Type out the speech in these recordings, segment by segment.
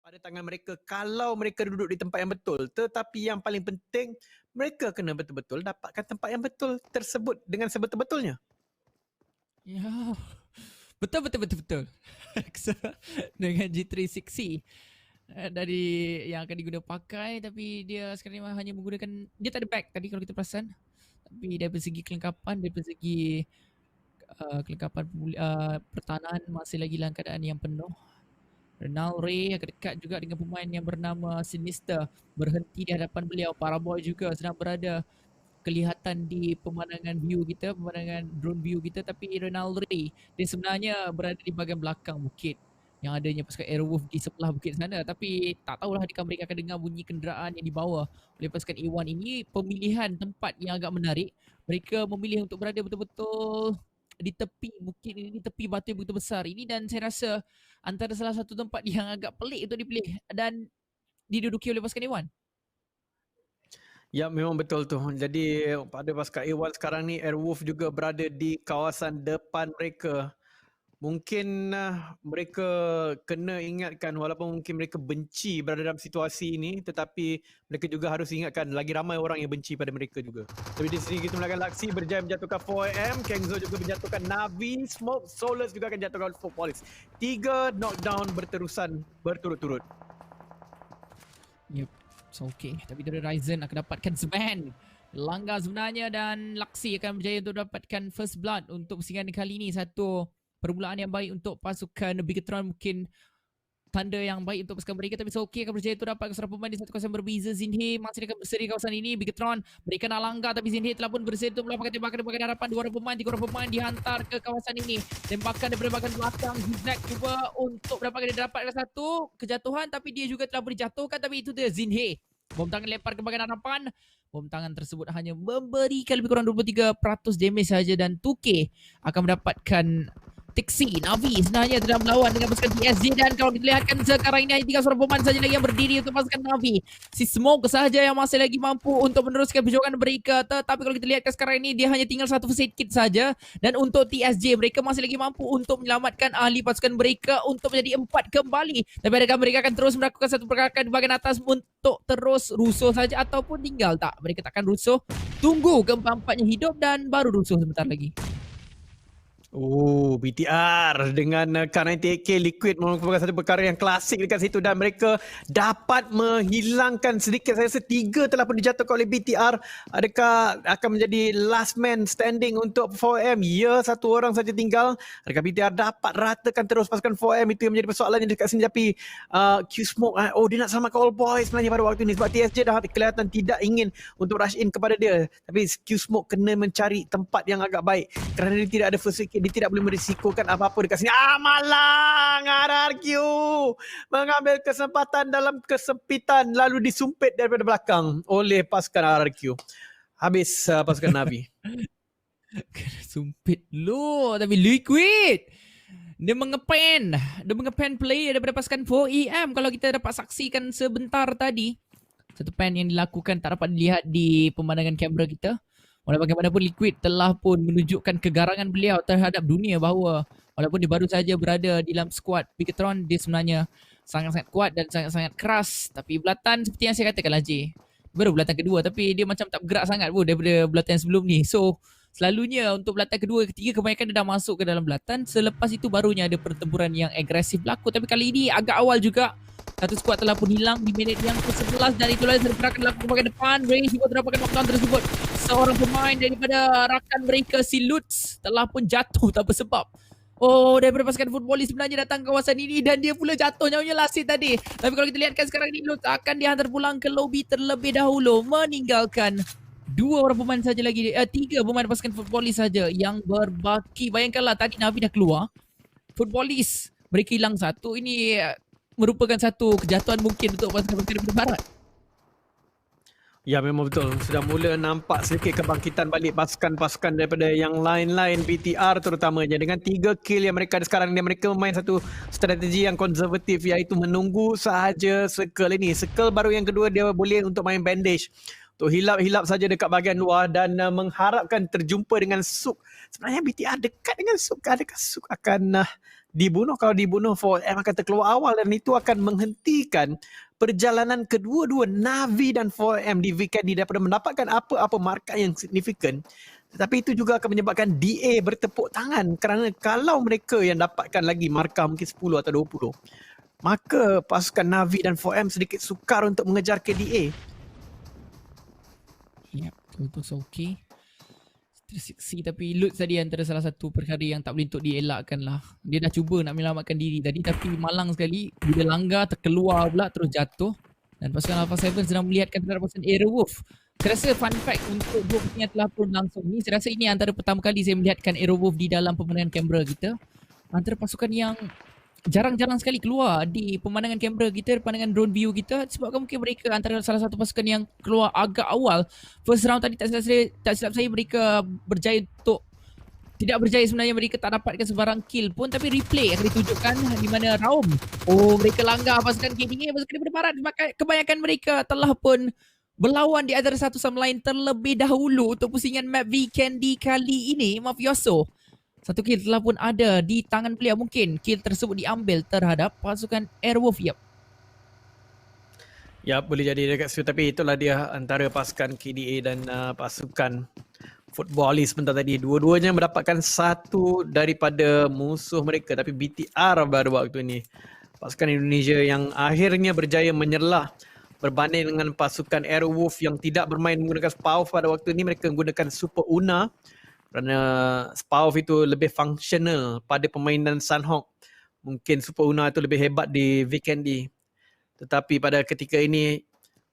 pada tangan mereka kalau mereka duduk di tempat yang betul. Tetapi yang paling penting, mereka kena betul-betul dapatkan tempat yang betul tersebut dengan sebetul-betulnya. Ya, betul. Dengan G360 dari yang akan digunakan pakai, tapi dia sekarang ni hanya menggunakan, dia tak ada back tadi kalau kita perasan. Tapi dari segi kelengkapan, dari segi kelengkapan pertahanan masih lagi dalam keadaan yang penuh. Ronald Ray agak dekat juga dengan pemain yang bernama Sinister, berhenti di hadapan beliau. Paraboy juga sedang berada kelihatan di pemandangan view kita, pemandangan drone view kita, tapi Ronald Ray dia sebenarnya berada di bahagian belakang bukit yang adanya pasukan Airwolf di sebelah bukit sana, tapi tak tahulah adakah mereka akan dengar bunyi kenderaan yang dibawa oleh pasukan A1 ini. Pemilihan tempat yang agak menarik, mereka memilih untuk berada betul-betul di tepi bukit ini, di tepi batu yang begitu besar ini, dan saya rasa antara salah satu tempat yang agak pelik untuk dipilih dan diduduki oleh pasukan A1. Ya, memang betul tu. Jadi pada pasukan A1 sekarang ni, Airwolf juga berada di kawasan depan mereka. Mungkin mereka kena ingatkan, walaupun mungkin mereka benci berada dalam situasi ini, tetapi mereka juga harus ingatkan lagi ramai orang yang benci pada mereka juga. Tapi di sini kita melihat Laksi berjaya menjatuhkan 4AM, Kengzo juga menjatuhkan Navi, Smoke, Solus juga akan jatuhkan 4 Police. 3 knockdown berterusan berturut-turut. Yep, so okay. Tapi dari Ryzen akan dapatkan Sven. Langgar sebenarnya, dan Laksi akan berjaya untuk dapatkan first blood untuk pusingan kali ini. Satu permulaan yang baik untuk pasukan Bigetron, mungkin tanda yang baik untuk pasukan mereka, tapi Soki akan berjaya untuk dapat seorang pemain di satu kawasan berbeza. Zinhe masih akan bersedia di kawasan ini. Bigetron mereka nak langgar, tapi Zinhe telah pun bersedia untuk melakukan tembakan di hadapan 2 orang pemain. 3 orang pemain dihantar ke kawasan ini. Tembakan daripada bahagian belakang, Zigzag cuba untuk mendapatkan, dia dapatkan satu kejatuhan, tapi dia juga telah dijatuhkan. Tapi itu dia Zinhe. Bom tangan lempar ke bahagian hadapan. Bom tangan tersebut hanya memberikan lebih kurang 23% damage saja, dan 2K akan mendapatkan Tixi. Navi sebenarnya sedang melawan dengan pasukan TSJ, dan kalau dilihatkan sekarang ini hanya 3 seorang pemain saja lagi yang berdiri untuk pasukan Navi. Si Smoke sahaja yang masih lagi mampu untuk meneruskan perjuangan mereka, tetapi kalau kita lihat sekarang ini dia hanya tinggal satu first aid kit saja. Dan untuk TSJ, mereka masih lagi mampu untuk menyelamatkan ahli pasukan mereka untuk menjadi 4 kembali. Tapi adakah mereka akan terus melakukan satu pergerakan di bahagian atas untuk terus rusuh saja ataupun tinggal? Tak, mereka takkan rusuh. Tunggu keempat-empatnya hidup dan baru rusuh sebentar lagi. Oh, BTR dengan K98K Liquid merupakan satu perkara yang klasik dekat situ, dan mereka dapat menghilangkan sedikit, saya rasa 3 telah pun dijatuhkan oleh BTR. Adakah akan menjadi last man standing untuk 4M? Ya, 1 orang saja tinggal. Adakah BTR dapat ratakan terus pasukan 4M? Itu yang menjadi persoalannya dekat sini. Tapi Q-Smoke, dia nak selamatkan All Boys sebenarnya pada waktu ini, sebab TSJ dah kelihatan tidak ingin untuk rush in kepada dia. Tapi Q-Smoke kena mencari tempat yang agak baik kerana dia tidak ada first aid kit. Dia tidak boleh merisikokan apa-apa dekat sini. Malang RRQ mengambil kesempatan dalam kesempitan, lalu disumpit daripada belakang oleh pasukan RRQ. Habis pasukan Navi. Sumpit lu, tapi Liquid dia mengepen player daripada pasukan 4AM. Kalau kita dapat saksikan sebentar tadi, satu pen yang dilakukan tak dapat dilihat di pemandangan kamera kita. Walau bagaimanapun, Liquid telah pun menunjukkan kegarangan beliau terhadap dunia bahawa walaupun dia baru saja berada di dalam skuad Bigetron, dia sebenarnya sangat-sangat kuat dan sangat-sangat keras. Tapi bulatan seperti yang saya katakan J, baru bulatan kedua, tapi dia macam tak bergerak sangat pun daripada bulatan sebelum ni. So selalunya untuk bulatan kedua, ketiga kebanyakan dia dah masuk ke dalam bulatan. Selepas itu barunya ada pertempuran yang agresif berlaku. Tapi kali ini agak awal juga. Satu skuad telah pun hilang di minit yang ke-11, dan itulah pergerakan dilakukan ke depan. Ray juga terdapatkan knockdown tersebut. Seorang pemain daripada rakan mereka, si Lutz, telah pun jatuh tak bersebab. Daripada pasukan Footballis sebenarnya datang ke kawasan ini, dan dia pula jatuh nyawanya Lasit tadi. Tapi kalau kita lihatkan sekarang ini, Lutz akan dihantar pulang ke lobi terlebih dahulu, meninggalkan 2 orang pemain saja lagi, 3 pemain pasukan Footballis saja yang berbaki. Bayangkanlah tadi Navi dah keluar, Footballis mereka hilang satu. Ini merupakan satu kejatuhan mungkin untuk pasukan barat. Ya, memang betul. Sudah mula nampak sedikit kebangkitan balik pasukan-pasukan daripada yang lain-lain, BTR terutamanya. Dengan 3 kill yang mereka ada sekarang ni, mereka main satu strategi yang konservatif, iaitu menunggu sahaja circle ini. Circle baru yang kedua dia boleh untuk main bandage, untuk hilap-hilap saja dekat bahagian luar dan mengharapkan terjumpa dengan Suk. Sebenarnya BTR dekat dengan Suk. Adakah Suk akan dibunuh. Kalau dibunuh 4M akan terkeluar awal dan itu akan menghentikan perjalanan kedua-dua Navi dan 4M di weekend ini daripada mendapatkan apa-apa markah yang signifikan. Tetapi itu juga akan menyebabkan DA bertepuk tangan kerana kalau mereka yang dapatkan lagi markah mungkin 10 atau 20, maka pasukan Navi dan 4M sedikit sukar untuk mengejar KDA. Ya, betul-betul Soke. Terseksi tapi Lutz tadi antara salah satu perkara yang tak boleh untuk dielakkan lah. Dia dah cuba nak menyelamatkan diri tadi tapi malang sekali. Bila langgar terkeluar pula terus jatuh. Dan pasukan Alpha 7 sedang melihatkan terhadap pasukan Aerowolf. Saya rasa fun fact untuk dua pertandingan telah pun langsung ni. Saya rasa ini antara pertama kali saya melihatkan Aerowolf di dalam pemandangan kamera kita. Antara pasukan yang jarang-jarang sekali keluar di pemandangan kamera kita, pemandangan drone view kita, sebabkan mungkin mereka antara salah satu pasukan yang keluar agak awal. First round tadi tak silap saya mereka berjaya untuk tidak berjaya, sebenarnya mereka tak dapatkan sebarang kill pun, tapi replay akan ditunjukkan di mana Raum. Oh, mereka langgar pasukan KDA, pasukan daripada barat. Kebanyakan mereka telah pun berlawan di antara satu sama lain terlebih dahulu untuk pusingan map Weekendi kali ini, Mafioso. Satu kill telah pun ada di tangan beliau. Mungkin kill tersebut diambil terhadap pasukan Airwolf. Ya, boleh jadi dekat situ. Tapi itulah dia antara pasukan KDA dan pasukan Footballis sebentar tadi. Dua-duanya mendapatkan satu daripada musuh mereka. Tapi BTR baru waktu ini. Pasukan Indonesia yang akhirnya berjaya menyerlah berbanding dengan pasukan Airwolf yang tidak bermain menggunakan SPAUF pada waktu ini. Mereka menggunakan Super Una. Kerana SPAUF itu lebih fungsional pada permainan Sunhawk. Mungkin Super Una itu lebih hebat di Weekendi. Tetapi pada ketika ini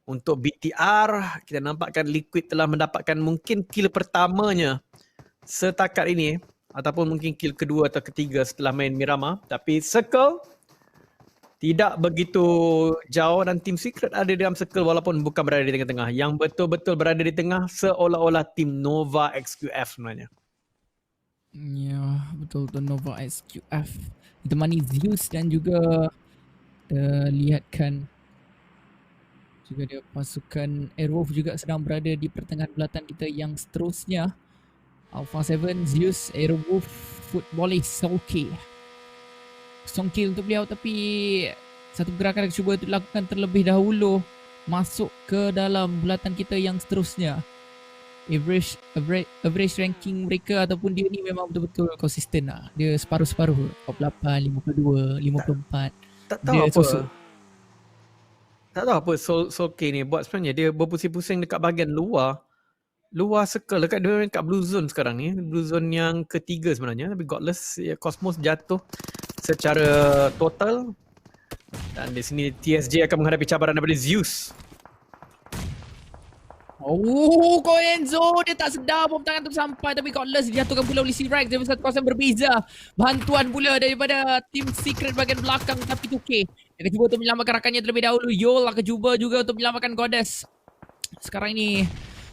untuk BTR, kita nampakkan Liquid telah mendapatkan mungkin kill pertamanya setakat ini. Ataupun mungkin kill kedua atau ketiga setelah main Miramar. Tapi Circle tidak begitu jauh dan Team Secret ada dalam circle walaupun bukan berada di tengah-tengah. Yang betul-betul berada di tengah seolah-olah Team Nova XQF sebenarnya. Ya, betul tu Nova XQF. Ditemani Zeus dan juga lihatkan juga dia pasukan Airwolf juga sedang berada di pertengahan belatan kita yang seterusnya. Alpha 7, Zeus, Airwolf, Footballis, Soke. Kill untuk beliau tapi satu gerakan yang cuba dilakukan terlebih dahulu masuk ke dalam bulatan kita yang seterusnya. Average ranking mereka ataupun dia ni memang betul-betul konsisten lah. Dia separuh-separuh, 48, 52, 54. Tak tahu dia apa. susuk. Tak tahu apa Soke ni buat sebenarnya. Dia berpusing-pusing dekat bahagian luar circle, dekat Blue Zone sekarang ni. Blue Zone yang ketiga sebenarnya. Tapi Godless, Cosmos jatuh secara total. Dan di sini TSJ akan menghadapi cabaran daripada Zeus. Oh, Coenzo dia tak sedar bom tangan tu sampai tapi Godless dijatuhkan pula oleh C-Rex dari satu kawasan berbeza. Bantuan pula daripada Team Secret bahagian belakang tapi 2K. Dia akan cuba untuk menyelamatkan rakannya terlebih dahulu. Yol akan cuba juga untuk menyelamatkan Goddess. Sekarang ini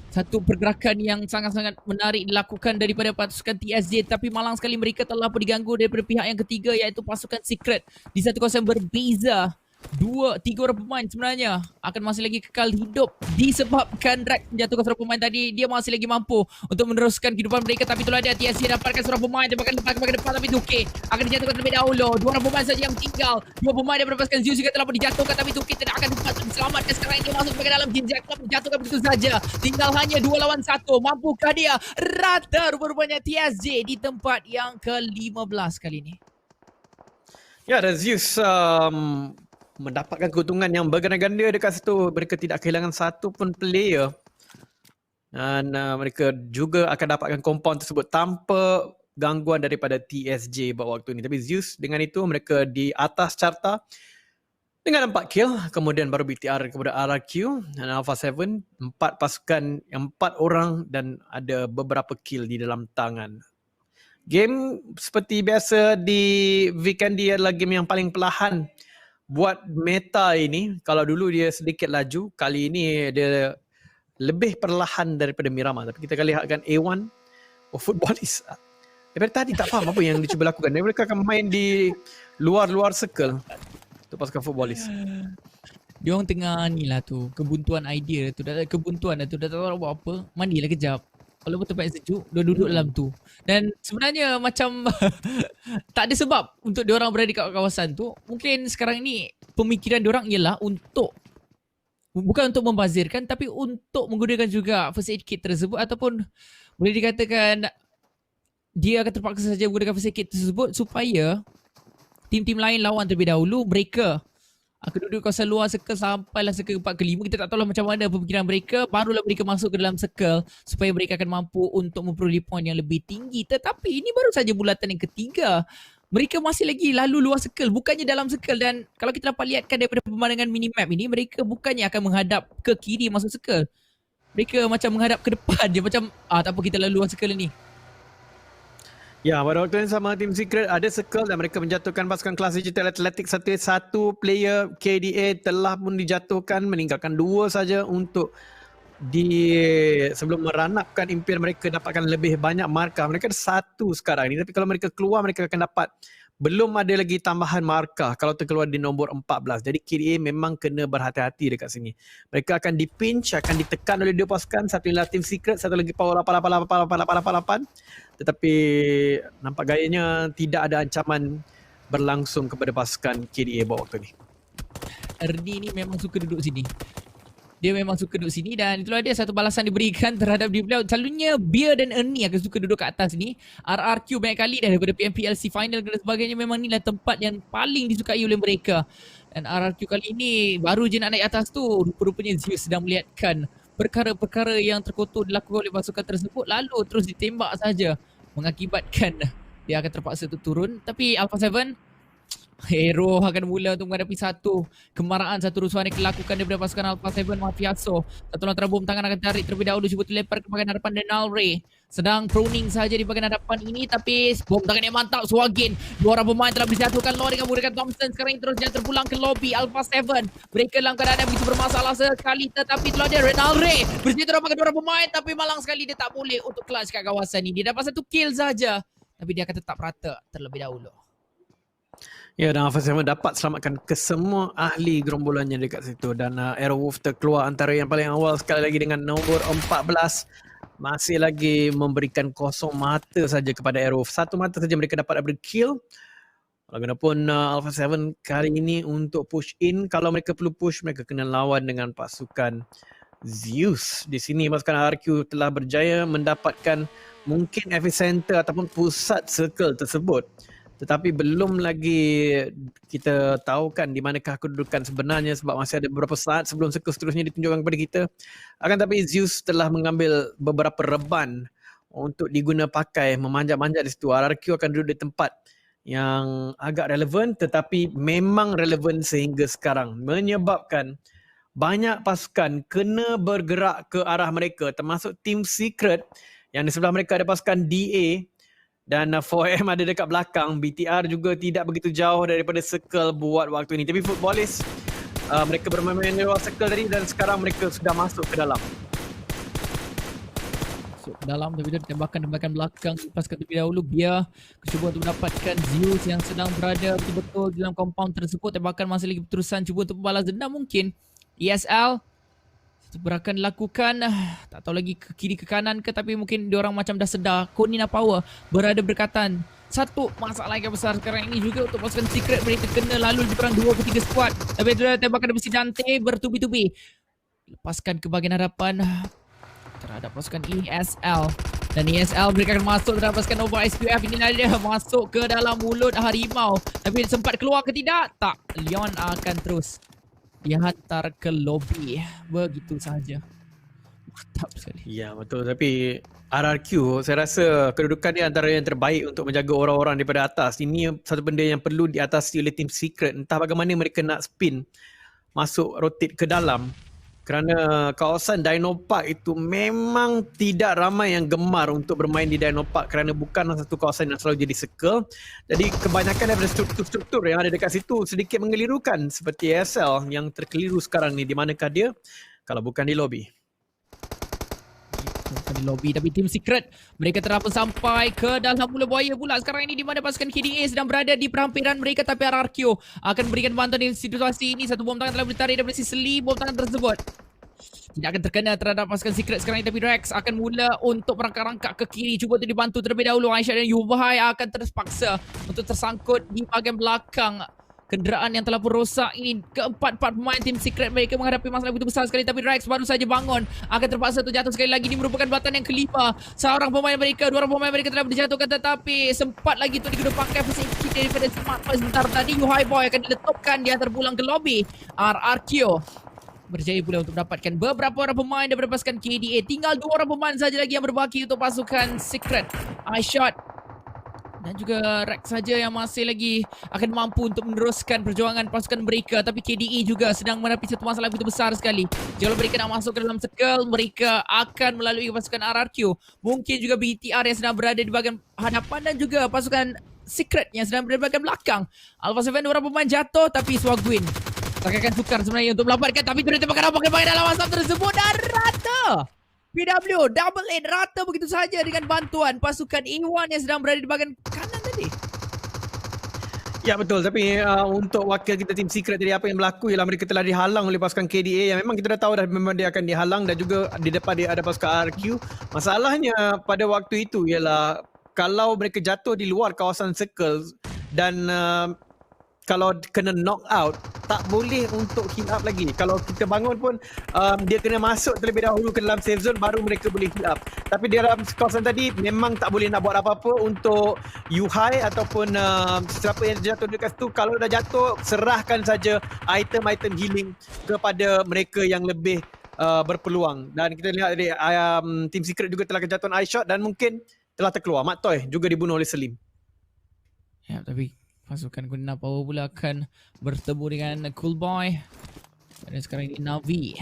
satu pergerakan yang sangat-sangat menarik dilakukan daripada pasukan TSJ tapi malang sekali mereka telah pun diganggu daripada pihak yang ketiga iaitu pasukan Secret di satu kawasan berbeza. 3 orang pemain sebenarnya akan masih lagi kekal hidup disebabkan Rex menjatuhkan seorang pemain tadi. Dia masih lagi mampu untuk meneruskan kehidupan mereka tapi itulah dia TSJ dapatkan seorang pemain tembakan ke depan tapi 2K akan dijatuhkan terlebih dahulu. 2 orang pemain saja yang tinggal. 2 pemain daripada pasukan Zeus juga telah pun dijatuhkan tapi 2K tidak akan dapat diselamatkan. Sekarang ini masuk ke dalam Jinjack Club dijatuhkan begitu saja. Tinggal hanya 2 lawan 1. Mampukah dia? Rata rupa-rupanya TSJ di tempat yang ke-15 kali ini. Ya, dan Zeus mendapatkan keuntungan yang berganda-ganda dekat situ. Mereka tidak kehilangan satu pun player. Dan mereka juga akan dapatkan compound tersebut tanpa gangguan daripada TSJ pada waktu ini. Tapi Zeus dengan itu mereka di atas carta dengan 4 kill. Kemudian baru BTR kepada RRQ dan Alpha 7. 4 pasukan, 4 orang dan ada beberapa kill di dalam tangan. Game seperti biasa di Weekendi adalah game yang paling perlahan buat meta ini. Kalau dulu dia sedikit laju, kali ini dia lebih perlahan daripada Miramar. Tapi kita akan lihatkan A1 Footballis. Daripada tadi tak faham apa yang dia cuba lakukan. Mereka akan main di luar circle untuk pasukan Footballis. Dia orang tengah ni lah tu, kebuntuan idea tu, dah kebuntuan dah tu, dah tak tahu buat apa. Mandilah kejap. Kalau tempat yang sejuk, dia duduk dalam tu. Dan sebenarnya macam tak ada sebab untuk diorang berada di kawasan tu. Mungkin sekarang ni pemikiran diorang ialah untuk bukan untuk membazirkan tapi untuk menggunakan juga first aid kit tersebut ataupun boleh dikatakan dia akan terpaksa saja menggunakan first aid kit tersebut supaya tim-tim lain lawan terlebih dahulu. Mereka akan duduk kawasan luar circle sampailah circle 4 ke 5. Kita tak tahulah macam mana pemikiran mereka. Barulah mereka masuk ke dalam circle supaya mereka akan mampu untuk memperoleh poin yang lebih tinggi. Tetapi ini baru saja bulatan yang ketiga. Mereka masih lagi lalu luar circle, bukannya dalam circle. Dan kalau kita dapat lihatkan daripada pemandangan minimap ini, mereka bukannya akan menghadap ke kiri masuk circle. Mereka macam menghadap ke depan je. Macam tak apa, kita lalu luar circle ni. Ya, pada waktu yang sama Team Secret ada circle dan mereka menjatuhkan pasukan kelas Digital Athletics. Satu player KDA telah pun dijatuhkan, meninggalkan 2 saja untuk sebelum meranapkan impian mereka dapatkan lebih banyak markah. Mereka ada 1 sekarang ni, tapi kalau mereka keluar mereka akan dapat belum ada lagi tambahan markah kalau terkeluar di nombor 14. Jadi KDA memang kena berhati-hati dekat sini. Mereka akan dipinch, akan ditekan oleh 2 pasukan. Satu ialah Team Secret, satu lagi Power 888888. Tetapi nampak gayanya tidak ada ancaman berlangsung kepada pasukan KDA pada waktu ni. Ernie ni memang suka duduk sini. Dia memang suka duduk sini dan itulah dia satu balasan diberikan terhadap diri beliau. Selalunya Beer dan Ernie akan suka duduk kat atas ni. RRQ banyak kali dah daripada PMPLC final dan sebagainya, memang ni lah tempat yang paling disukai oleh mereka. Dan RRQ kali ini baru je nak naik atas tu, rupa-rupanya Zeus sedang melihatkan perkara-perkara yang terkutuk dilakukan oleh pasukan tersebut, lalu terus ditembak saja mengakibatkan dia akan terpaksa untuk turun. Tapi Alpha 7 Hero akan mula untuk menghadapi satu kemarahan, satu rusuhan yang dilakukan daripada pasukan Alpha 7 Mafioso. Satu lontaran bom tangan akan tarik terlebih dahulu, cuba dilempar ke bahagian hadapan Denalre. Sedang proning saja di bahagian hadapan ini, tapi bom tangan yang mantap Swagin. 2 orang pemain telah dijatuhkan dengan menggunakan Thompson. Sekarang ini terus terpulang ke lobby Alpha 7. Mereka dalam keadaan yang begitu bermasalah sekali, tetapi telah dia Renalre bersenjata dapatkan 2 orang pemain, tapi malang sekali dia tak boleh untuk clutch kat kawasan ini. Dia dapat 1 kill saja, tapi dia akan tetap rata terlebih dahulu. Ya, dan Alpha 7 dapat selamatkan kesemua ahli gerombolannya dekat situ. Dan Aerowolf terkeluar antara yang paling awal sekali lagi dengan nombor 14. Masih lagi memberikan kosong mata saja kepada Aerowolf. 1 mata saja mereka dapat double kill. Walaupun Alpha 7 kali ini untuk push in. Kalau mereka perlu push, mereka kena lawan dengan pasukan Zeus. Di sini pasukan RQ telah berjaya mendapatkan mungkin epicenter ataupun pusat circle tersebut. Tetapi belum lagi kita tahukan di manakah kedudukan sebenarnya sebab masih ada beberapa saat sebelum circle seterusnya ditunjukkan kepada kita. Akan tetapi Zeus telah mengambil beberapa reban untuk diguna pakai memanjat-manjat di situ. RRQ akan duduk di tempat yang agak relevan tetapi memang relevan sehingga sekarang. Menyebabkan banyak pasukan kena bergerak ke arah mereka termasuk Team Secret yang di sebelah mereka ada pasukan DA. Dan 4M ada dekat belakang. BTR juga tidak begitu jauh daripada circle buat waktu ini. Tapi footballist, mereka bermain di luar circle tadi dan sekarang mereka sudah masuk ke dalam. Masuk ke dalam, tapi dia tembakan belakang lepaskan terlebih dahulu. Dia cuba untuk mendapatkan Zeus yang sedang berada betul-betul dalam compound tersebut. Tembakan masih lagi berterusan, cuba untuk membalas dendam mungkin. ESL akan dilakukan, tak tahu lagi ke kiri ke kanan ke, tapi mungkin diorang macam dah sedar Konina Power berada berdekatan. Satu masalah yang besar sekarang ini juga untuk pasukan Secret, mereka kena lalu lebih kurang 2 ke 3 squad. Tapi itu tembakan dari Dante bertubi-tubi lepaskan ke bahagian hadapan terhadap pasukan ESL. Dan ESL mereka akan masuk terhadap pasukan Nova SQF. Ini dia masuk ke dalam mulut harimau, tapi sempat keluar ke tidak? Tak, Leon akan terus dia hantar ke lobby. Begitu saja. Mantap sekali. Ya, betul. Tapi RRQ, saya rasa kedudukan dia antara yang terbaik untuk menjaga orang-orang daripada atas. Ini satu benda yang perlu diatasi oleh Team Secret. Entah bagaimana mereka nak spin, masuk, rotate ke dalam. Kerana kawasan Dino Park itu memang tidak ramai yang gemar untuk bermain di Dino Park kerana bukanlah satu kawasan yang selalu jadi circle. Jadi kebanyakan daripada struktur-struktur yang ada dekat situ sedikit mengelirukan seperti ASL yang terkeliru sekarang ni. Di manakah dia? Kalau bukan di lobby. Bukan di lobby, tapi Team Secret mereka telah pun sampai ke dalam Mula Buaya pula sekarang ini, di mana pasukan KDA sedang berada di perhampiran mereka, tapi RRQ akan memberikan bantuan di situasi ini. Satu bom tangan telah ditarik daripada sisi bom tangan tersebut. tidak akan terkena terhadap pasukan Secret sekarang ini, tapi Rex akan mula untuk merangkak-rangkak ke kiri, cuba untuk dibantu terlebih dahulu. Aisyah dan Yubai akan terpaksa untuk tersangkut di bahagian belakang kenderaan yang telah pun rosak ini. Keempat-empat pemain tim Secret mereka menghadapi masalah begitu besar sekali, tapi Rex baru saja bangun, akan terpaksa untuk jatuh sekali lagi. Ini merupakan batan yang kelima. Seorang pemain mereka, dua orang pemain mereka telah dijatuhkan, tetapi sempat lagi untuk digunakan pakai first aid kit daripada Smart Toys sebentar tadi. Yuhai Boy akan diletupkan, dia terpulang ke lobby. RRQ berjaya pula untuk mendapatkan beberapa orang pemain daripada pasukan KDA. Tinggal dua orang pemain saja lagi yang berbaki untuk pasukan Secret. iShot dan juga Rex saja yang masih lagi akan mampu untuk meneruskan perjuangan pasukan mereka. Tapi KDA juga sedang menghadapi satu masalah begitu besar sekali. Jika mereka nak masuk ke dalam circle, mereka akan melalui pasukan RRQ. Mungkin juga BTR yang sedang berada di bahagian hadapan dan juga pasukan Secret yang sedang berada di bahagian belakang. Alpha 7 dua orang pemain jatuh, tapi Swagwin akan sukar sebenarnya untuk melamatkan, tapi terus tembakan apa kembali dalam asap tersebut dan rata. PW double in rata begitu saja dengan bantuan pasukan Iwan yang sedang berada di bahagian kanan tadi. Ya betul, tapi untuk wakil kita tim Secret tadi, apa yang berlaku ialah mereka telah dihalang oleh pasukan KDA yang memang kita dah tahu dah memang dia akan dihalang, dan juga di depan dia ada pasukan RQ. Masalahnya pada waktu itu ialah kalau mereka jatuh di luar kawasan circle dan kalau kena knock out, tak boleh untuk heal up lagi. Kalau kita bangun pun dia kena masuk terlebih dahulu ke dalam safe zone, baru mereka boleh heal up. Tapi di dalam kawasan tadi memang tak boleh nak buat apa-apa untuk Yuhai ataupun siapa yang jatuh dekat situ. Kalau dah jatuh, serahkan saja item-item healing kepada mereka yang lebih berpeluang. Dan kita lihat tadi Team Secret juga telah kejatuhan iShot dan mungkin telah terkeluar. Mak Toy juga dibunuh oleh Selim. Ya, tapi pasukan Gunina Power pula akan bertemu dengan Cool Boy. Dan sekarang ini Navi.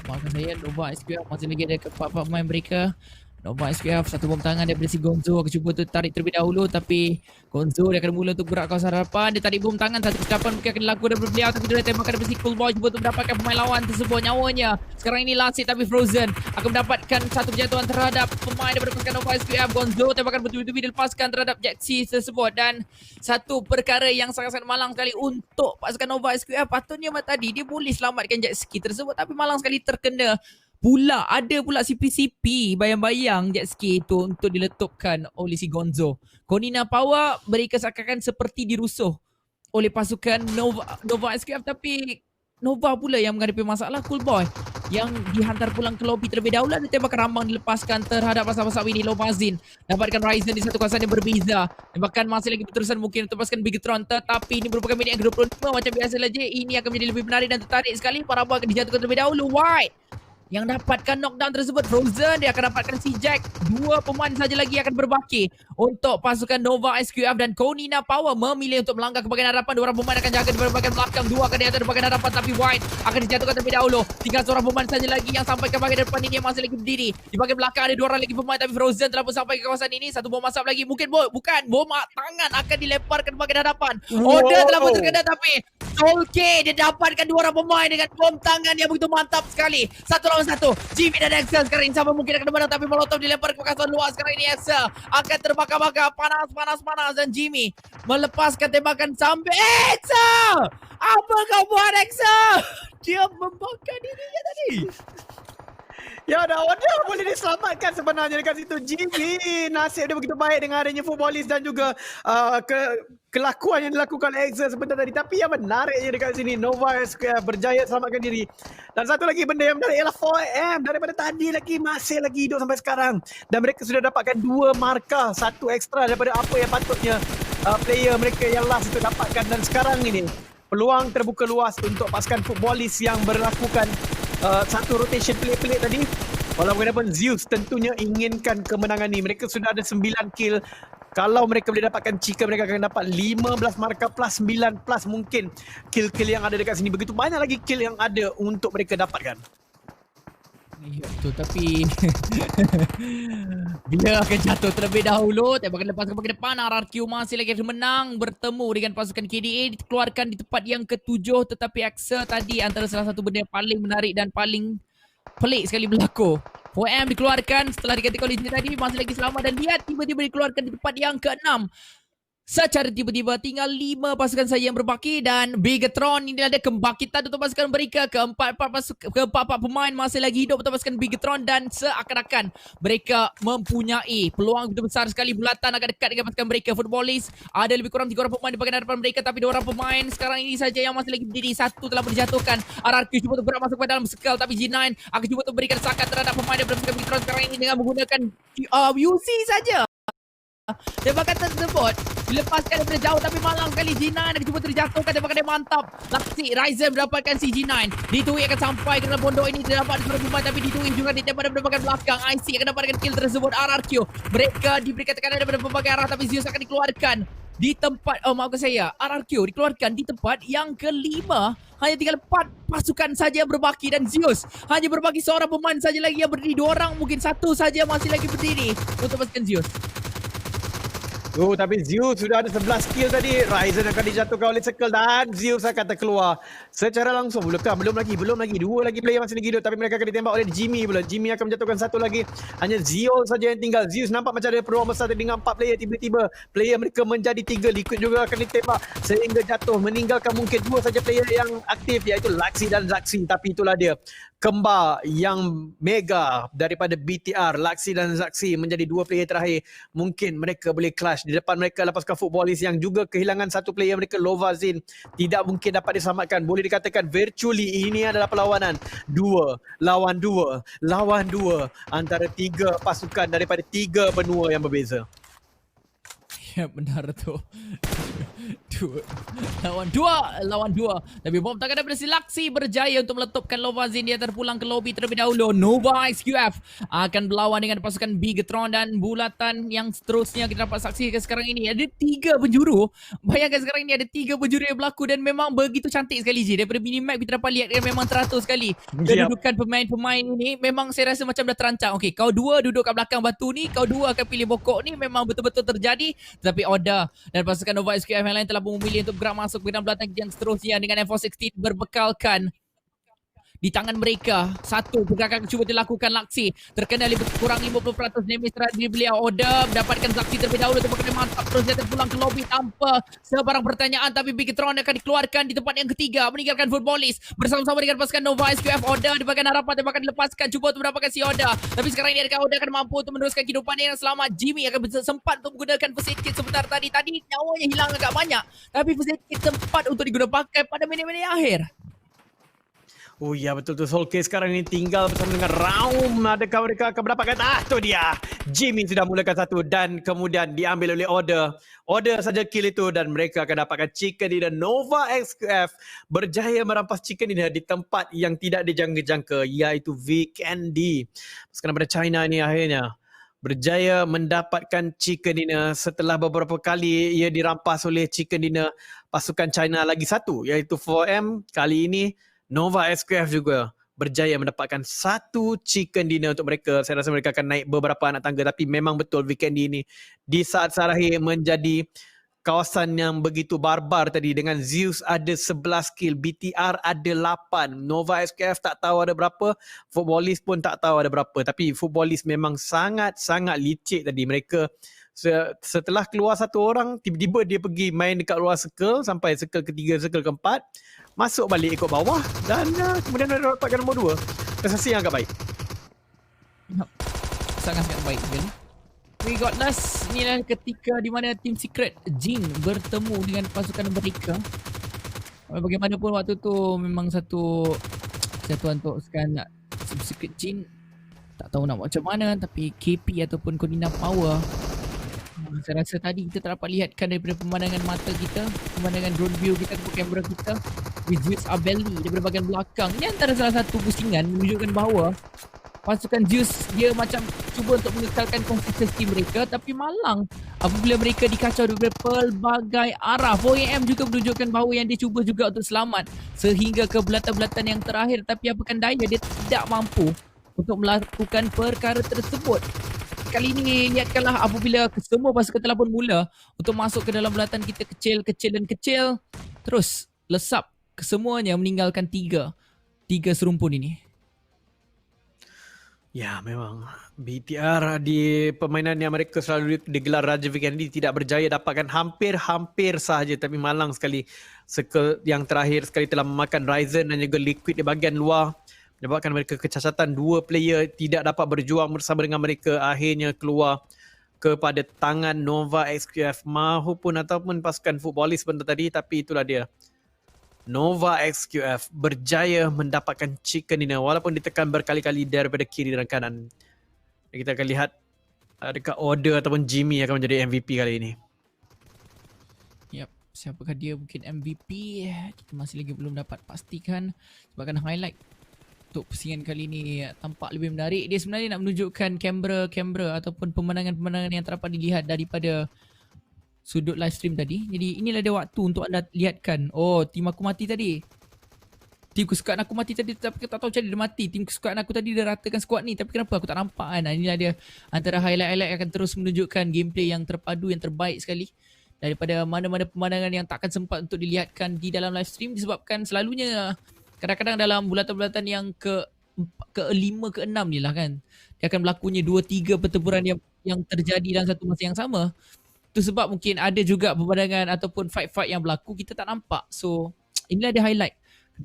Maafkan saya, Nova SQF masih lagi ada keempat pemain mereka. Nova SQF satu bom tangan daripada si Gonzo. Aku cuba untuk tarik terlebih dahulu, tapi Gonzo dia akan mula untuk gerak kawasan hadapan. Dia tarik bom tangan, satu kesilapan mungkin akan dilakukan daripada beliau, tapi dia tembakan daripada si Cool Boy cuba untuk mendapatkan pemain lawan tersebut nyawanya. Sekarang ini Lasik tapi Frozen akan mendapatkan satu kejatuhan terhadap pemain daripada pasukan Nova SQF. Gonzo tembakan betul-betul dilepaskan terhadap Jaxi tersebut, dan satu perkara yang sangat-sangat malang sekali untuk pasukan Nova SQF. Patutnya tadi dia boleh selamatkan Jaxi tersebut, tapi malang sekali terkena pula. Ada pula CP-CP bayang-bayang jet ski itu untuk diletupkan oleh si Gonzo. Konina Power mereka seakan seperti dirusuh oleh pasukan Nova SQF, tapi Nova pula yang menghadapi masalah. Cool Boy yang dihantar pulang ke lobby terlebih dahulu, dan tembakan rambang dilepaskan terhadap pasal-pasal ini. Lomazin dapatkan Ryzen di satu kawasan yang berbeza. Bahkan masih lagi berterusan mungkin untuk pasukan Bigetron, tetapi ini merupakan minit yang ke-25. Macam biasa saja, ini akan menjadi lebih menarik dan tertarik sekali. Para boy akan dijatuhkan terlebih dahulu. White yang dapatkan knockdown tersebut. Frozen dia akan dapatkan si Jack. Dua pemain saja lagi akan berbaki untuk pasukan Nova SQF, dan Konina Power memilih untuk melangkah ke bahagian hadapan. Dua orang pemain akan jaga di bahagian belakang, dua akan diatur di bahagian hadapan, tapi White akan dijatuhkan terlebih dahulu. Tinggal seorang pemain saja lagi yang sampai ke bahagian depan ini, yang masih lagi berdiri. Di bahagian belakang ada dua orang lagi pemain, tapi Frozen telah pun sampai ke kawasan ini. Satu bom asap lagi, mungkin bukan bom tangan akan dilemparkan ke bahagian hadapan. Order telah pun terkena, tapi Soul K dia dapatkan dua orang pemain dengan bom tangan yang begitu mantap sekali. Satu lawan satu. Jimmy dan Excel sekarang ini sama mungkin akan menang, tapi Molotov dilempar ke kawasan luar. Sekarang ini Excel akan terbakar-bakar, panas, dan Jimmy melepaskan tembakan sampai Excel. Apa kau buat, Excel? Dia membakar dirinya tadi. Ya dah, order boleh diselamatkan sebenarnya dekat situ. Jimmy nasib dia begitu baik dengan adanya Footballist dan juga kelakuan yang dilakukan oleh Excel sebentar tadi. Tapi yang menariknya dekat sini, Nova SQF berjaya selamatkan diri. Dan satu lagi benda yang menarik ialah 4M daripada tadi lagi masih lagi hidup sampai sekarang. Dan mereka sudah dapatkan 2 markah, satu ekstra daripada apa yang patutnya player mereka yang last itu dapatkan. Dan sekarang ini peluang terbuka luas untuk pasukan Footballist yang berlakukan satu rotation pelik-pelik tadi. Walaupun Zeus tentunya inginkan kemenangan ni. Mereka sudah ada 9 kill. Kalau mereka boleh dapatkan Chica, mereka akan dapat 15 markah plus 9 plus mungkin kill-kill yang ada dekat sini. Begitu banyak lagi kill yang ada untuk mereka dapatkan. Ya betul, tapi bila akan jatuh terlebih dahulu, tembakan lepas ke depan. RRQ masih lagi menang, bertemu dengan pasukan KDA, dikeluarkan di tempat yang ke-7. Tetapi Axa tadi antara salah satu benda yang paling menarik dan paling pelik sekali berlaku. 4M dikeluarkan setelah diganti oleh tadi, masih lagi selamat, dan lihat tiba-tiba dikeluarkan di tempat yang ke-6. Secara tiba-tiba tinggal 5 pasukan saja yang berbaki dan Bigetron ini ada kebangkitan untuk pasukan mereka. Keempat-empat pemain masih lagi hidup untuk pasukan Bigetron dan seakan-akan mereka mempunyai peluang begitu besar sekali. Bulatan akan dekat dengan pasukan mereka. Footballis ada lebih kurang 3 orang pemain di bahagian hadapan mereka, tapi 2 orang pemain sekarang ini saja yang masih lagi berdiri. Satu telah dijatuhkan. RRQ cuba untuk bergerak masuk ke dalam circle, tapi G9 akan cuba untuk berikan sakat terhadap pemain daripada pasukan Bigetron sekarang ini dengan menggunakan UC saja. Tembakan tersebut dilepaskan daripada jauh, tapi malang sekali G9 akan cuba terjatuhkan. Tembakan dia mantap. Laksi Ryzen mendapatkan si G9. Ditui akan sampai ke dalam pondok ini. Dia dapat seorang pemain, tapi Ditui juga ditembak daripada bahagian belakang. IC akan dapatkan kill tersebut. RRQ mereka diberikan tekanan daripada berbagai arah, tapi Zeus akan dikeluarkan di tempat, maafkan saya, RRQ dikeluarkan di tempat yang kelima. Hanya tinggal 4 pasukan saja yang berbaki dan Zeus hanya berbaki seorang pemain saja lagi yang berdiri. 2 orang, mungkin 1 saja masih lagi berdiri untuk pasukan Zeus. Tapi Zeus sudah ada 11 kill tadi. Ryzen akan dijatuhkan oleh Circle dan Zeus akan terkeluar secara langsung. Belum lagi. 2 lagi player masih lagi hidup, tapi mereka akan ditembak oleh Jimmy pula. Jimmy akan menjatuhkan 1 lagi. Hanya Zeus saja yang tinggal. Zeus nampak macam ada peluang besar dengan 4 player. Tiba-tiba player mereka menjadi 3. Liquid juga akan ditembak sehingga jatuh, meninggalkan mungkin 2 saja player yang aktif, iaitu Laksi dan Zaxi. Tapi itulah dia, kembar yang mega daripada BTR. Laksi dan Zaxi menjadi 2 player terakhir. Mungkin mereka boleh clash. Di depan mereka lepaskan Footballis yang juga kehilangan 1 player mereka, Lovazin. Tidak mungkin dapat diselamatkan. Boleh dikatakan virtually ini adalah perlawanan 2 lawan 2 antara 3 pasukan daripada 3 benua yang berbeza. Ya, benar tu. 2 lawan 2. Tapi bom tangan daripada si Laksi berjaya untuk meletupkan Lovazin. Dia terpulang ke lobby terlebih dahulu. Nova XQF akan berlawan dengan pasukan Bigetron dan bulatan yang seterusnya kita dapat saksikan sekarang ini. Ada 3 penjuru. Bayangkan sekarang ini ada 3 penjuru yang berlaku dan memang begitu cantik sekali je. Daripada minimap kita dapat lihat memang teratur sekali. Kedudukan pemain-pemain ini memang saya rasa macam dah terancang. Okey, kau 2 duduk kat belakang batu ni, kau 2 akan pilih bokok ni, memang betul-betul terjadi. Tapi Oda dan pasukan Nova SQF yang lain telah memilih untuk bergerak masuk ke dalam belakang yang seterusnya dengan M416 berbekalkan di tangan mereka. 1 pergerakan cuba dilakukan Laksi, terkena lebih kurang 50% damage terhadap diri beliau. Oda mendapatkan Laksi terlebih dahulu, tembakan mantap, terus dia terpulang ke lobby tanpa sebarang pertanyaan. Tapi Bigetron akan dikeluarkan di tempat yang ketiga, meninggalkan Footballis bersama-sama dengan pasukan Nova SQF. Oda di bahagian harapan, tembakan dilepaskan, cuba untuk mendapatkan si Oda, tapi sekarang ini adakah Oda akan mampu untuk meneruskan kehidupannya yang selamat? Jimmy akan sempat untuk menggunakan first aid kit sebentar tadi nyawanya hilang agak banyak, tapi first aid kit sempat untuk digunakan pakai pada minit-minit akhir. Oh ya, betul tu. Soul Case sekarang ini tinggal bersama dengan Raum. Adakah mereka akan mendapatkan? Tu dia. Jimmy sudah mulakan 1 dan kemudian diambil oleh Order. Order saja kill itu dan mereka akan dapatkan Chicken Dinner. Nova XQF berjaya merampas Chicken Dinner di tempat yang tidak dijangka-jangka, iaitu Vikendi. Pasukan daripada China ini akhirnya berjaya mendapatkan Chicken Dinner setelah beberapa kali ia dirampas oleh Chicken Dinner pasukan China lagi 1, iaitu 4M. Kali ini Nova SQF juga berjaya mendapatkan 1 Chicken Dinner untuk mereka. Saya rasa mereka akan naik beberapa anak tangga, tapi memang betul weekend ini di saat terakhir menjadi kawasan yang begitu barbar tadi, dengan Zeus ada 11 kill, BTR ada 8, Nova SQF tak tahu ada berapa, Footballis pun tak tahu ada berapa. Tapi Footballis memang sangat-sangat licik tadi. Mereka setelah keluar 1 orang, tiba-tiba dia pergi main dekat luar circle sampai circle ketiga, circle keempat, masuk balik ikut bawah dan kemudian ada dapatkan nombor 2. Prestasi yang agak baik. Sangat-sangat baik sekali. We got last. Inilah ketika di mana Team Secret Jin bertemu dengan pasukan mereka. Bagaimanapun waktu tu memang satu kesatuan untuk sekarang Team Secret Jin tak tahu nak buat macam mana, tapi KP ataupun Kodina Power, saya rasa tadi kita tak dapat lihatkan daripada pemandangan mata kita, pemandangan drone view kita, kamera kita, with Zeus Abeli daripada bahagian belakang. Ini antara salah satu pusingan menunjukkan bahawa pasukan Zeus dia macam cuba untuk mengekalkan konsistensi mereka, tapi malang apabila mereka dikacau dari pelbagai arah. 4AM juga menunjukkan bahawa yang dia cuba juga untuk selamat sehingga ke bulatan-bulatan yang terakhir, tapi apakan daya dia tidak mampu untuk melakukan perkara tersebut. Kali ini lihatkanlah apabila semua pasukan telah pun mula untuk masuk ke dalam bulatan kita kecil, terus lesap kesemuanya meninggalkan tiga serumpun ini. Ya, memang BTR di permainan yang mereka selalu digelar Raja Vikendi tidak berjaya dapatkan hampir-hampir sahaja, tapi malang sekali. Yang terakhir sekali telah memakan Ryzen dan juga Liquid di bahagian luar. Menyebabkan mereka kecacatan, dua player tidak dapat berjuang bersama dengan mereka, akhirnya keluar kepada tangan Nova XQF maupun ataupun pasukan Footballis sebentar tadi, tapi itulah dia. Nova XQF berjaya mendapatkan chicken dinner walaupun ditekan berkali-kali daripada kiri dan kanan. Kita akan lihat dekat order ataupun Jimmy akan menjadi MVP kali ini. Yep, siapakah dia mungkin MVP? Kita masih lagi belum dapat pastikan. Sebabkan highlight untuk pusingan kali ini tampak lebih menarik. Dia sebenarnya nak menunjukkan kamera ataupun pemandangan-pemandangan yang tak dapat dilihat daripada sudut live stream tadi. Jadi inilah dia waktu untuk anda lihatkan. Oh, tim aku mati tadi. Tim kesukaan aku mati tadi, tapi aku tak tahu macam dia mati. Tim kesukaan aku tadi dia ratakan squad ni, tapi kenapa aku tak nampak kan? Inilah dia antara highlight-highlight yang akan terus menunjukkan gameplay yang terpadu, yang terbaik sekali daripada mana-mana pemandangan yang takkan sempat untuk dilihatkan di dalam live stream, disebabkan selalunya kadang-kadang dalam bulatan-bulatan yang ke-5, ke-6 ni lah kan, dia akan berlakunya 2-3 pertempuran yang terjadi dalam satu masa yang sama. Itu sebab mungkin ada juga pemandangan ataupun fight-fight yang berlaku kita tak nampak. So inilah dia highlight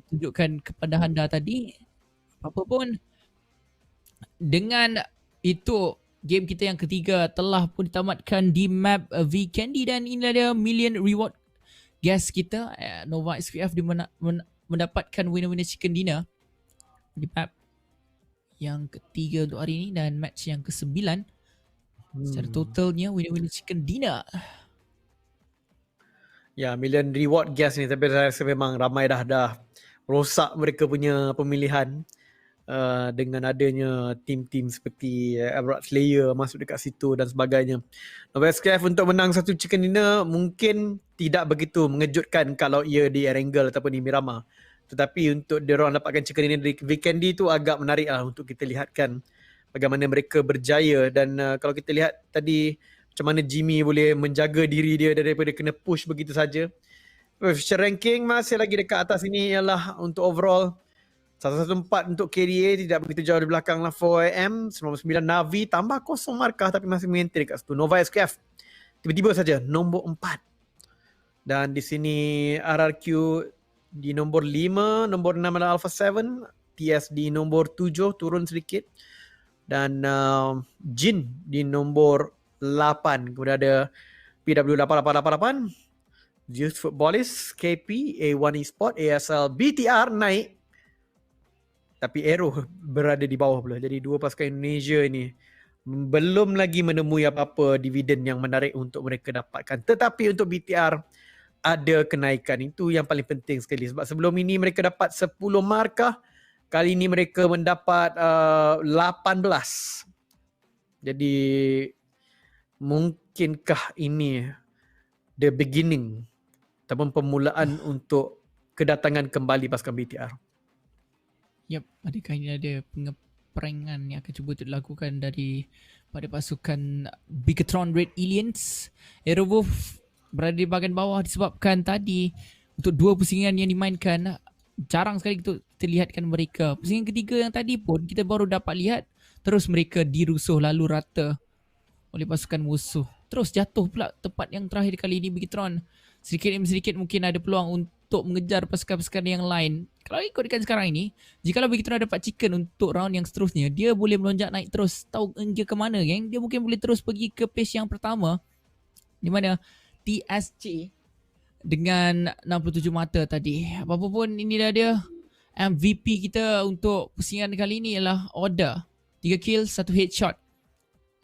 tunjukkan kepada anda tadi. Apa pun, dengan itu game kita yang ketiga telah pun ditamatkan di map Vikendi, dan inilah dia million reward guest kita, Nova XQF mendapatkan winner-winner chicken dinner di map yang ketiga untuk hari ini dan match yang ke-9. Secara totalnya winner-winner chicken dinner. Ya, million reward gas ni, tapi saya rasa memang ramai dah rosak mereka punya pemilihan dengan adanya tim-tim seperti Emerald Slayer masuk dekat situ dan sebagainya. Nova XQF untuk menang satu chicken dinner mungkin tidak begitu mengejutkan kalau ia di Erangel ataupun di Miramar. Tetapi untuk diorang dapatkan chicken dinner di Vikendi tu agak menarik lah untuk kita lihatkan bagaimana mereka berjaya. Dan kalau kita lihat tadi macam mana Jimmy boleh menjaga diri dia daripada kena push begitu saja. Future ranking masih lagi dekat atas ini ialah untuk overall 114 untuk KDA, tidak begitu jauh di belakang lah 4AM, 99 Navi, tambah kosong markah tapi masih maintain dekat situ. Nova SKF tiba-tiba saja nombor 4. Dan di sini RRQ di nombor 5, nombor 6 adalah Alpha 7, TS di nombor 7 turun sedikit, dan Jin di nombor 8. Kemudian ada PW8888, Youth Footballis, KP, A1 Esport, ASL, BTR naik. Tapi Aero berada di bawah pula. Jadi dua pasukan Indonesia ini belum lagi menemui apa-apa dividen yang menarik untuk mereka dapatkan. Tetapi untuk BTR ada kenaikan. Itu yang paling penting sekali. Sebab sebelum ini mereka dapat 10 markah. Kali ini mereka mendapat 18. Jadi mungkinkah ini the beginning ataupun permulaan untuk kedatangan kembali pasukan BTR? Yep, adakah ini ada pengeperangan yang akan cuba dilakukan pada pasukan Bigatron Red Aliens? Aerowolf berada di bahagian bawah disebabkan tadi untuk dua pusingan yang dimainkan jarang sekali kita lihatkan mereka. Pusingan ketiga yang tadi pun kita baru dapat lihat, terus mereka dirusuh lalu rata oleh pasukan musuh. Terus jatuh pula tepat yang terakhir kali ini Bigatron. Sedikit demi sedikit mungkin ada peluang untuk mengejar pasukan-pasukan yang lain. Kalau ikutkan sekarang ini, jikalau Bigatron dapat chicken untuk round yang seterusnya, dia boleh melonjak naik terus. Tahu dia ke mana, geng? Dia mungkin boleh terus pergi ke pace yang pertama, di mana TSC dengan 67 mata tadi. Apa pun inilah dia MVP kita untuk pusingan kali ini ialah Oda. 3 kill, 1 headshot,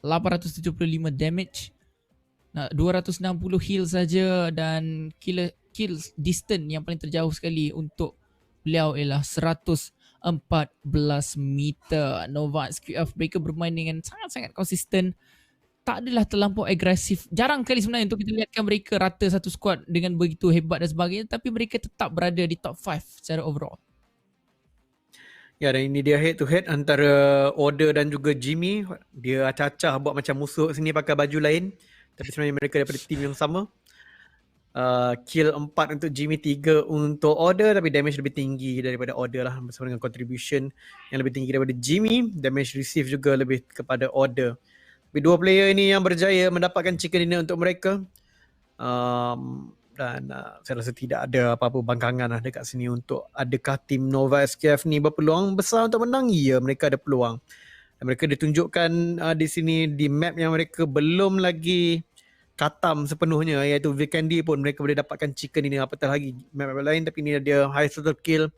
875 damage, 260 heal saja, dan kill distance yang paling terjauh sekali untuk beliau ialah 114 meter. Nova XQF mereka bermain dengan sangat-sangat konsisten. Tak adalah terlampau agresif. Jarang kali sebenarnya untuk kita lihatkan mereka rata satu squad dengan begitu hebat dan sebagainya, tapi mereka tetap berada di top 5 secara overall. Ya, dan ini dia head to head antara Order dan juga Jimmy. Dia acah-acah buat macam musuh sini pakai baju lain, tapi sebenarnya mereka daripada tim yang sama. kill 4 untuk Jimmy, 3 untuk Order, tapi damage lebih tinggi daripada Order lah, bersama dengan contribution yang lebih tinggi daripada Jimmy. Damage receive juga lebih kepada Order. Tapi dua player ini yang berjaya mendapatkan chicken dinner untuk mereka. Dan saya rasa tidak ada apa-apa bangkangan lah dekat sini untuk adakah tim Nova SKF ni berpeluang besar untuk menang. Ya, mereka ada peluang. Dan mereka ditunjukkan di sini di map yang mereka belum lagi katam sepenuhnya, iaitu Vikendi pun mereka boleh dapatkan chicken ini, apatah lagi map-map lain. Tapi ini dia high total kill